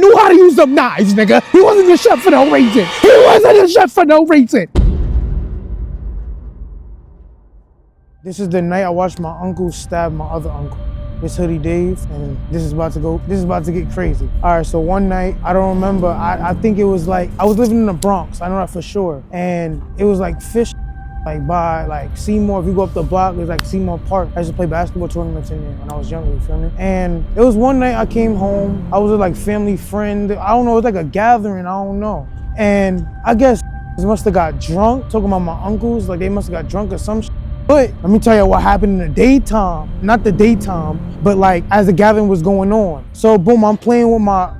knew how to use them knives, nigga. He wasn't a chef for no reason. He wasn't a chef for no reason. This is the night I watched my uncle stab my other uncle. It's Hoodie Dave, and this is about to get crazy. All right, so one night, I don't remember, I think it was like, I was living in the Bronx, I know that for sure. And it was like fish, like by like Seymour, if you go up the block, there's like Seymour Park. I used to play basketball tournaments in there when I was younger, you feel me? And it was one night I came home, I was with like family friend, I don't know, it was like a gathering, I don't know. And I guess they must have got drunk, talking about my uncles, like they must have got drunk or some shit. But let me tell you what happened in the daytime. Not the daytime, but like as the gathering was going on. So boom, I'm playing with my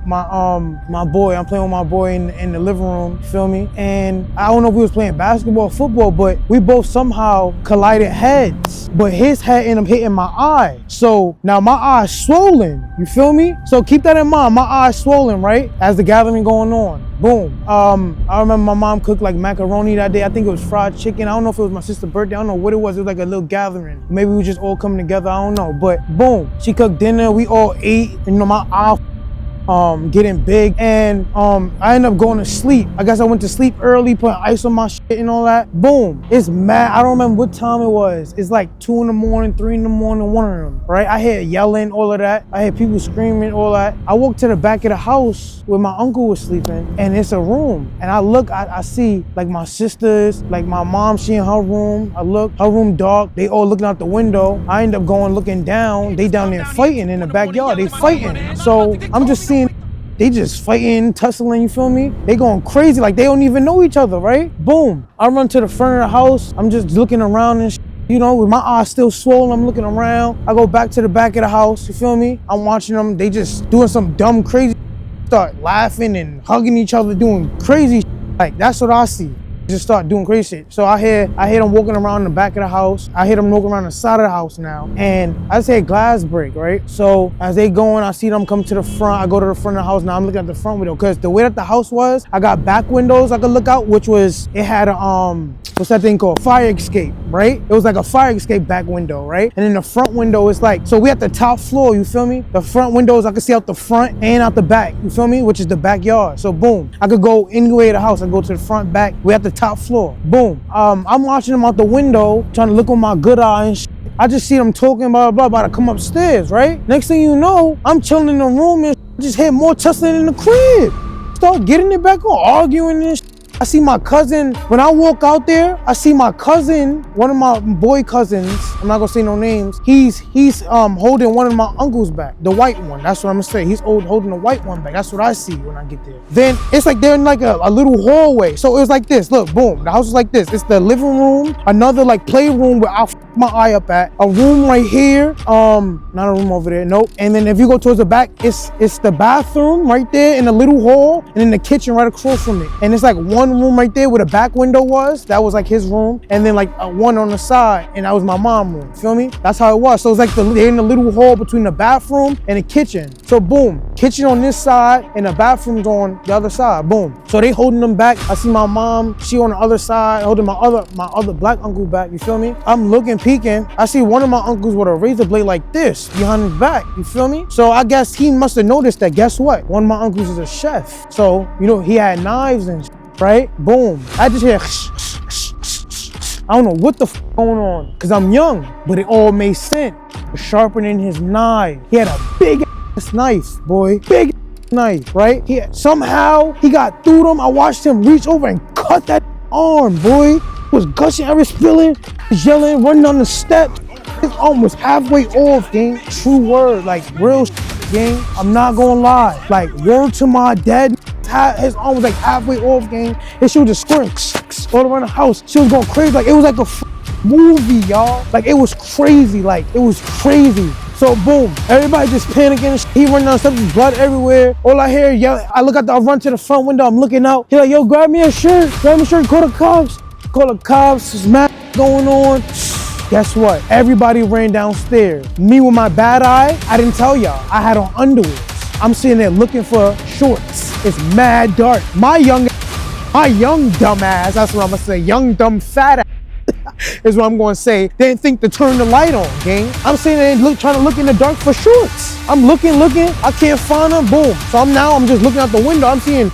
boy. I'm playing with my boy in the living room, you feel me? And I don't know if we was playing basketball or football, but we both somehow collided heads. But his head ended up hitting my eye. So now my eye's swollen, you feel me? So keep that in mind, my eye's swollen, right? As the gathering going on. Boom. I remember my mom cooked like macaroni that day. I think it was fried chicken. I don't know if it was my sister's birthday. I don't know what it was. It was like a little gathering. Maybe we just all coming together. I don't know. But boom, she cooked dinner. We all ate. You know, my eye getting big, and I ended up going to sleep. I guess I went to sleep early, putting ice on my shit and all that. Boom, it's mad. I don't remember what time it was. It's like 2 in the morning, 3 in the morning, one of them, right? I hear yelling, all of that. I hear people screaming, all that. I walked to the back of the house where my uncle was sleeping, and it's a room. And I look, I see like my sisters, like my mom, she in her room. I look, her room dark. They all looking out the window. I end up going looking down. They down there fighting in the backyard. They fighting. So I'm just seeing they just fighting, tussling, you feel me? They going crazy, like they don't even know each other, right? Boom, I run to the front of the house. I'm just looking around and you know, with my eyes still swollen, I'm looking around. I go back to the back of the house, you feel me? I'm watching them, they just doing some dumb, crazy start laughing and hugging each other, doing crazy like that's what I see. Just start doing crazy shit. So I hear them walking around the back of the house. I hear them walking around the side of the house now. And I just hear glass break, right? So as they going, I see them come to the front. I go to the front of the house. Now I'm looking at the front window because the way that the house was, I got back windows I could look out, which was, it had a, what's that thing called? Fire escape, right? It was like a fire escape back window, right? And then the front window is like, so we at the top floor, you feel me? The front windows, I could see out the front and out the back, you feel me? Which is the backyard. So boom, I could go anywhere in the house. I go to the front, back. We at the top floor. Boom. I'm watching them out the window, trying to look with my good eye and shit. I just see them talking about to come upstairs, right? Next thing you know, I'm chilling in the room and just hear more tussling in the crib. Start getting it back on, arguing and shit. I see my cousin, when I walk out there, I see my cousin, one of my boy cousins, I'm not gonna say no names, he's holding one of my uncles back, the white one, that's what I'm gonna say. He's holding the white one back, that's what I see when I get there. Then it's like they're in like a little hallway. So it was like this, look, boom, the house is like this. It's the living room, another like playroom where I'll my eye up at, a room right here, not a room over there, nope. And then if you go towards the back, it's the bathroom right there in a little hall, and then the kitchen right across from it. And it's like one room right there where the back window was, that was like his room, and then like one on the side, and that was my mom's room, feel me? That's how it was. So it's like they're in the little hall between the bathroom and the kitchen. So boom, kitchen on this side and the bathroom's on the other side, boom. So they holding them back. I see my mom, she on the other side, holding my other black uncle back, you feel me? I'm looking, peeking, I see one of my uncles with a razor blade like this behind his back, you feel me? So I guess he must have noticed that, guess what? One of my uncles is a chef. So, you know, he had knives and right? Boom. I just hear I don't know what the going on, because I'm young, but it all made sense. Sharpening his knife. He had a big ass knife, boy. Big knife, right? Somehow he got through them. I watched him reach over and cut that arm, boy. Was gushing, I was spilling, yelling, running on the steps. His arm was halfway off, gang. True word, like real gang. I'm not gonna lie. Like, word to my dad. His arm was like halfway off, gang. And she was just squirting all around the house. She was going crazy. Like, it was like a movie, y'all. Like, it was crazy. Like, it was crazy. So boom, everybody just panicking. He running down the steps, blood everywhere. All I hear, I run to the front window. I'm looking out. He's like, yo, grab me a shirt. Grab me a shirt. Call the cops. Call the cops. There's mad going on. Guess what? Everybody ran downstairs. Me with my bad eye, I didn't tell y'all. I had on underwear. I'm sitting there looking for shorts. It's mad dark. My young dumb ass, that's what I'm gonna say, young dumb fat ass is what I'm gonna say. They didn't think to turn the light on, gang. I'm sitting there trying to look in the dark for shorts. I'm looking, I can't find them, boom. So I'm just looking out the window. I'm seeing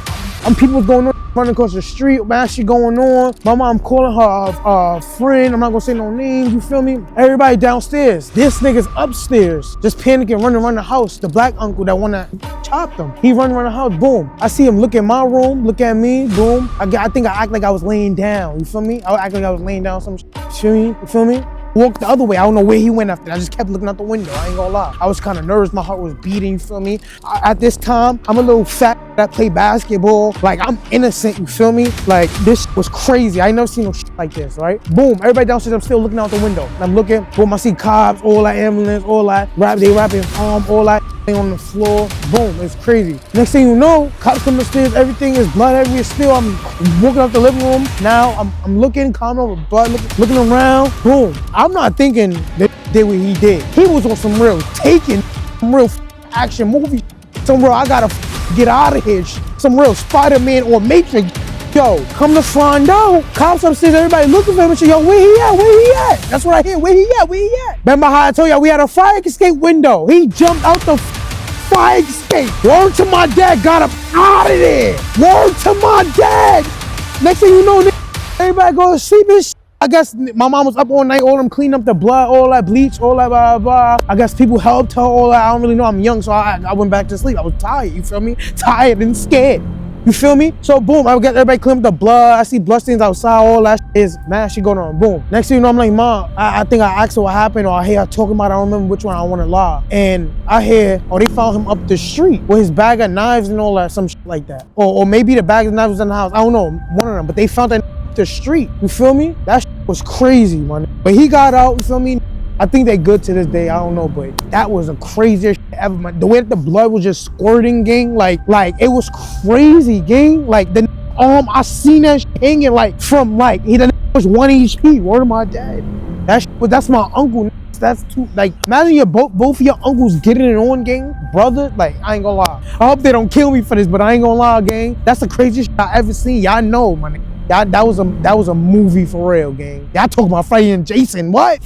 people going on, running across the street, man, shit going on. My mom calling her friend, I'm not gonna say no names, you feel me? Everybody downstairs. This nigga's upstairs, just panicking, running around the house. The black uncle that wanna chop them. He running around the house, boom. I see him look at my room, look at me, boom. I think I act like I was laying down, you feel me? I act like I was laying down some shit, you feel me? Walked the other way. I don't know where he went after that. I just kept looking out the window. I ain't gonna lie. I was kind of nervous. My heart was beating, you feel me? At this time, I'm a little fat that play basketball. Like, I'm innocent, you feel me? Like, this was crazy. I ain't never seen no shit like this, right? Boom, everybody downstairs, I'm still looking out the window. And I'm looking, boom, I see cops, all that ambulance, all that. They rapping all that on the floor. Boom, it's crazy. Next thing you know, cops come upstairs, everything is blood everywhere still. I'm walking out the living room. Now, I'm looking, calm over blood, looking around. Boom. I'm not thinking that he did what he did. He was on some real taking, some real action movie, some real I gotta get out of here, some real Spider-Man or Matrix. Yo, come to find out, cops upstairs, everybody looking for him and say, yo, where he at? Where he at? That's what I hear. Where he at? Where he at? Remember how I told y'all we had a fire escape window? He jumped out the fire escape. Word to my dad, got him out of there. Word to my dad. Next thing you know, everybody go to sleep and shit. I guess my mom was up all night, all them cleaning up the blood, all that bleach, all that blah, blah, blah. I guess people helped her, all that. I don't really know, I'm young, so I went back to sleep. I was tired, you feel me? Tired and scared, you feel me? So boom, I got everybody cleaning up the blood. I see bloodstains outside, all that shit is mad shit going on, boom. Next thing you know, I'm like, Mom, I think I asked her what happened, or I hear her talking about it, I don't remember which one, I wanna lie. And I hear, they found him up the street with his bag of knives and all that, some shit like that. Or maybe the bag of knives was in the house, I don't know, one of them, but they found that the street, you feel me? That was crazy, man. But he got out, you feel me? I think they good to this day, I don't know, but that was the craziest shit ever, man. The way that the blood was just squirting, gang, like it was crazy, gang. Like the I seen that shit hanging like from like he was 1 HP. Word to my dad. That's my uncle. That's too, like, imagine your both of your uncles getting it on, gang, brother. Like, I ain't gonna lie. I hope they don't kill me for this, but I ain't gonna lie, gang. That's the craziest shit I ever seen. Y'all know, man. That was a movie for real, gang. Y'all talking about fighting Jason? What?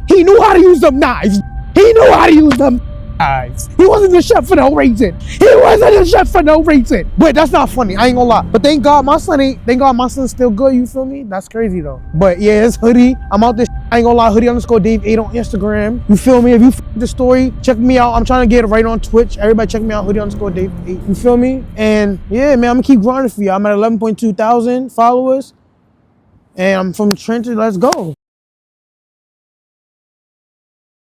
He knew how to use them knives. He knew how to use them knives. He wasn't a chef for no reason. But that's not funny. I ain't gonna lie. But thank God my son's still good. You feel me? That's crazy though. But yeah, it's Hoodie. I'm out this. I ain't gonna lie. Hoodie_Dave8 on Instagram. You feel me? If you the story, check me out. I'm trying to get it right on Twitch. Everybody check me out. Hoodie_Dave8. You feel me? And yeah, man, I'm gonna keep grinding for you. I'm at 11.2 thousand followers. And I'm from Trenton. Let's go.